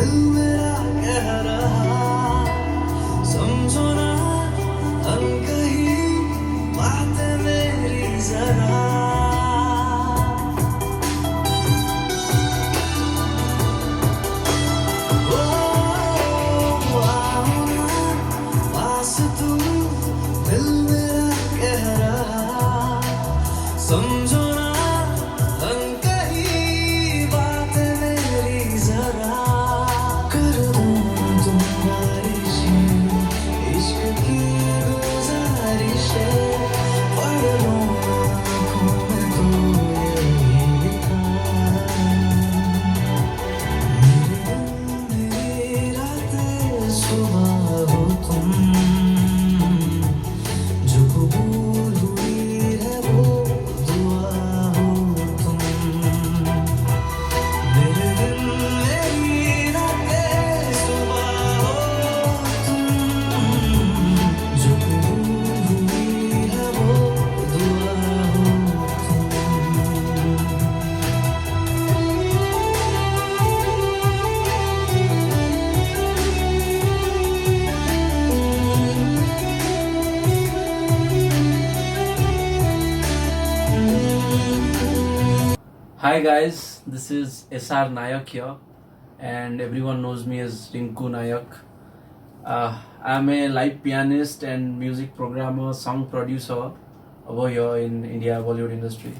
दिल मेरा कह रहा समझो ना अनकही बात मेरी जरा पास तू दिल मेरा कह रहा समझो ना अनकही बात मेरी जरा कर दो तुम बारिश इश्क की गुजारिश पढ़ लो आँखों में तो यही लिखा मेरी रातें सुबह हो तुम जो कबूल हुई है वो दुआ हो तुम मेरे दिन मेरी रातें सुबह हो तुम जो कबूल हुई है वो दुआ हो तुम Hi guys, this is SR Nayak here, and everyone knows me as Rinku Nayak. I'm a live pianist and music programmer, song producer over here in India Bollywood industry.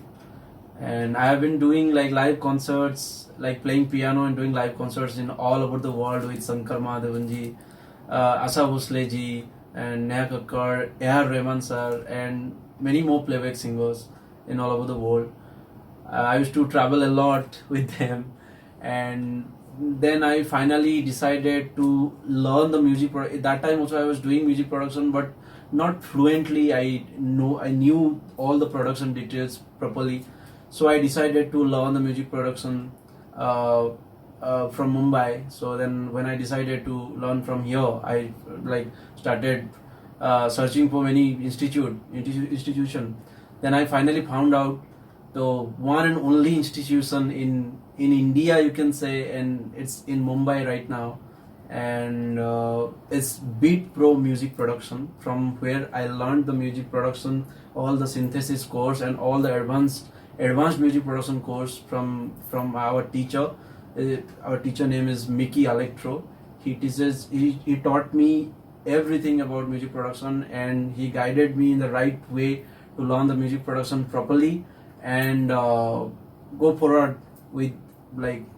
And I have been doing like live concerts, like playing piano and doing live concerts in all over the world with Shankar Mahadevan ji, Asa Bhosle ji, and Neha Kakkar, A.R. Rahman sir, and many more playback singers in all over the world. I used to travel a lot with them, and then I finally decided to learn the music. At that time also I was doing music production, but not fluently. I knew all the production details properly, so I decided to learn the music production from Mumbai. So then when I decided to learn from here, I started searching for many institution. Then I finally found out the one and only institution in India, you can say, and it's in Mumbai right now, and it's Beatpro music production, from where I learned the music production, all the synthesis course and all the advanced music production course from our teacher. Our teacher name is Mickey Electro. He taught me everything about music production, and he guided me in the right way to learn the music production properly and go forward with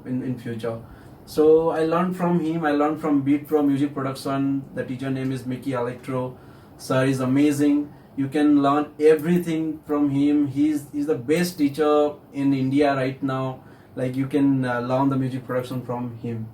in future. So I learned from him. I learned from Beatpro music production. The teacher name is Mickey Electro. Sir is amazing. You can learn everything from him. He's the best teacher in India right now. Like you can learn the music production from him.